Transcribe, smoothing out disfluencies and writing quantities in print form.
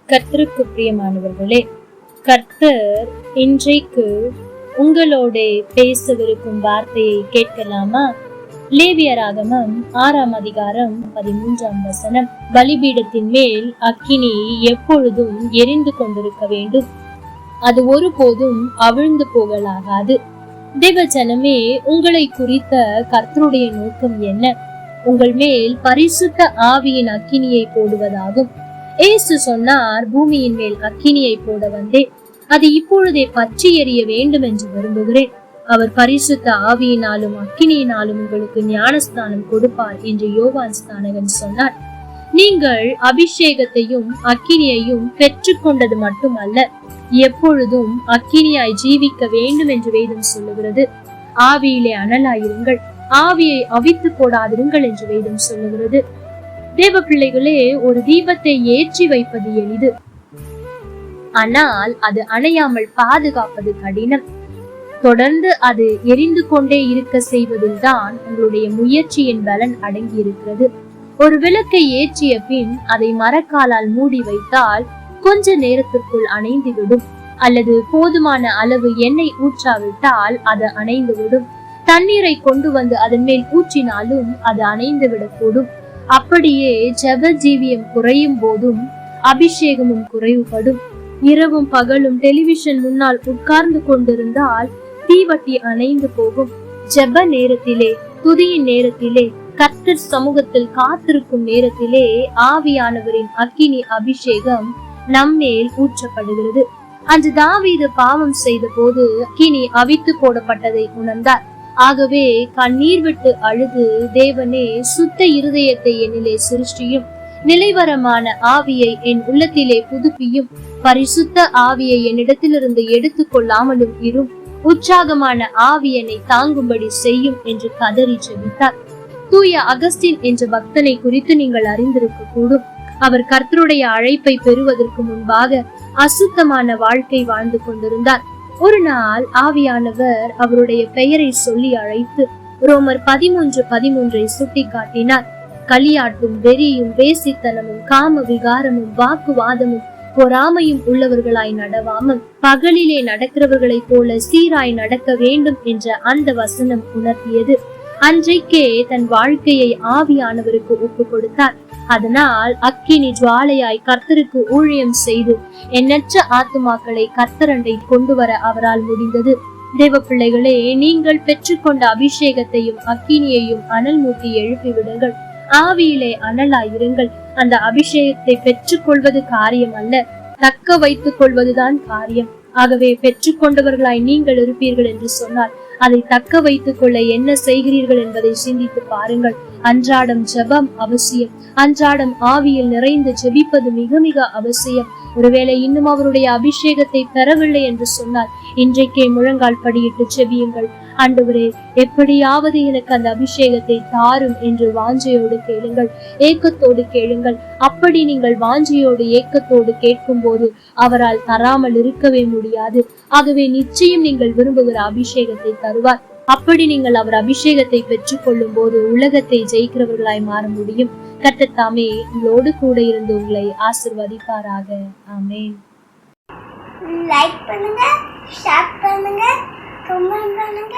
கர்த்தருக்கு பிரியமானவர்களே, கர்த்தர் இன்றைக்கு உங்களோட பேசவிருக்கும் வார்த்தையை கேட்கலாமா? லேவியராகமம் 6ஆம் அதிகாரம் 13ஆம் வசனம். பலிபீடத்தின் மேல் அக்கினி எப்பொழுதும் எரிந்து கொண்டிருக்க வேண்டும், அது ஒருபோதும் அவிழ்ந்து போகலாகாது. தேவ ஜனமே, உங்களை குறித்த கர்த்தருடைய நோக்கம் என்ன? உங்கள் மேல் பரிசுத்த ஆவியின் அக்கினியை போடுவதாகும். ஏசு சொன்னார், பூமியின் மேல் அக்கினியை போட வந்தேன், அது இப்பொழுதே பற்றி எறிய வேண்டும் என்று விரும்புகிறேன். அவர் பரிசுத்த ஆவியினாலும் அக்கினியினாலும் உங்களுக்கு ஞானஸ்தானம் கொடுப்பார் என்று யோவான் ஸ்நானகன் சொன்னார். நீங்கள் அபிஷேகத்தையும் அக்கினியையும் பெற்றுக்கொண்டது மட்டுமல்ல, எப்பொழுதும் அக்கினியாய் ஜீவிக்க வேண்டும் என்று வேதம் சொல்லுகிறது. ஆவியிலே அனலாயிருங்கள், ஆவியை அவித்து போடாதிருங்கள் என்று வேதம் சொல்லுகிறது. தேவ பிள்ளைகளே, ஒரு தீபத்தை ஏற்றி வைப்பது எளிது, ஆனால் அது அணையாமல் பாதுகாப்பது கடினம். தொடர்ந்து அது எரிந்து கொண்டே இருக்க செய்வதில் தான் உங்களுடைய முயற்சியின் பலன் அடங்கி இருக்கிறது. ஒரு விளக்கை ஏற்றிய பின் அதை மரக்காலால் மூடி வைத்தால் கொஞ்ச நேரத்திற்குள் அணைந்துவிடும், அல்லது போதுமான அளவு எண்ணெய் ஊற்றாவிட்டால் அது அணைந்துவிடும். தண்ணீரை கொண்டு வந்து அதன் மேல் ஊற்றினாலும் அது அணைந்து விடக்கூடும். அப்படியே ஜெப ஜீவியம் குறையும் போதும் அபிஷேகமும் குறைவுபடும். இரவும் பகலும் டெலிவிஷன் முன்னால் உட்கார்ந்து கொண்டிருந்தால் தீவட்டி அணைந்து போகும். ஜெப நேரத்திலே, துதியின் நேரத்திலே, கர்த்தர் சமூகத்தில் காத்திருக்கும் நேரத்திலே ஆவியானவரின் அக்கினி அபிஷேகம் நம்மேல் ஊற்றப்படுகிறது. அன்று தாவீது பாவம் செய்த போது அக்கினி அவித்து போடப்பட்டதை உணர்ந்தார். ஆகவே கண்ணீர் விட்டு அழுது, தேவனே, சுத்த இருதயத்தை என்னிலே சிருஷ்டியும், நிலைவரமான ஆவியை என் உள்ளத்திலே புதுப்பியும், பரிசுத்த ஆவியை என்னிடத்திலிருந்து எடுத்து கொள்ளாமலும் இரும், உற்சாகமான ஆவியனை தாங்கும்படி செய்யும் என்று கதறி ஜெபித்தார். தூய அகஸ்டின் என்ற பக்தனை குறித்து நீங்கள் அறிந்திருக்க கூடும். அவர் கர்த்தருடைய அழைப்பை பெறுவதற்கு முன்பாக அசுத்தமான வாழ்க்கை வாழ்ந்து கொண்டிருந்தார். ஒரு நாள் ஆவியானவர் அவருடைய பெயரை சொல்லி அழைத்து ரோமர் 13:13 சுட்டி காட்டினார். களியாட்டும் வெறியும் வேசித்தனமும் காம விகாரமும் வாக்குவாதமும் பொறாமையும் உள்ளவர்களாய் நடவாமல் பகலிலே நடக்கிறவர்களைப் போல சீராய் நடக்க வேண்டும் என்ற அந்த வசனம் உணர்த்தியது. அன்றைக்கே தன் வாழ்க்கையை ஆவியானவருக்கு ஒப்பு கொடுத்தார். அதனால் அக்கினி ஜுவாலையாய் கர்த்தருக்கு ஊழியம் செய்து எண்ணற்ற ஆத்துமாக்களை கர்த்தரண்டை கொண்டு வர அவரால் முடிந்தது. தேவ பிள்ளைகளே, நீங்கள் பெற்றுக்கொண்ட அபிஷேகத்தையும் அக்கினியையும் அனல் மூட்டி எழுப்பி விடுங்கள். ஆவியிலே அனலாயிருங்கள். அந்த அபிஷேகத்தை பெற்றுக்கொள்வது காரியம் அல்ல, தக்க வைத்துக் கொள்வதுதான் காரியம். ஆகவே பெற்றுக்கொண்டவர்களாய் நீங்கள் இருப்பீர்கள் என்று சொன்னால் அதை தக்க வைத்துக் கொள்ள என்ன செய்கிறீர்கள் என்பதை சிந்தித்து பாருங்கள். அன்றாடம் ஜெபம் அவசியம். அன்றாடம் ஆவியில் நிறைந்து ஜெபிப்பது மிக மிக அவசியம். ஒருவேளை இன்னும் அவருடைய அபிஷேகத்தை பெறவில்லை என்று சொன்னால் இன்றைக்கே முழங்கால் படியிட்டு ஜெபியுங்கள். ஆண்டவரே, எப்படியாவது எனக்கு அந்த அபிஷேகத்தை தாரும் என்று வாஞ்சையோடு கேளுங்கள், ஏக்கத்தோடு கேளுங்கள். அப்படி நீங்கள் வாஞ்சையோடு ஏக்கத்தோடு கேட்கும் போது அவரால் தராமல் இருக்கவே முடியாது. ஆகவே நிச்சயம் நீங்கள் விரும்புகிற அபிஷேகத்தை தருவார். அப்படி நீங்கள் அவர் அபிஷேகத்தை பெற்றுக் கொள்ளும் போது உலகத்தை ஜெயிக்கிறவர்களாய் மாற முடியும். கர்த்தர் தாமே உங்களோடு கூட இருந்து உங்களை ஆசீர்வதிப்பாராக. ஆமென். லைக் பண்ணுங்க, ஷேர் பண்ணுங்க, கமெண்ட் பண்ணுங்க.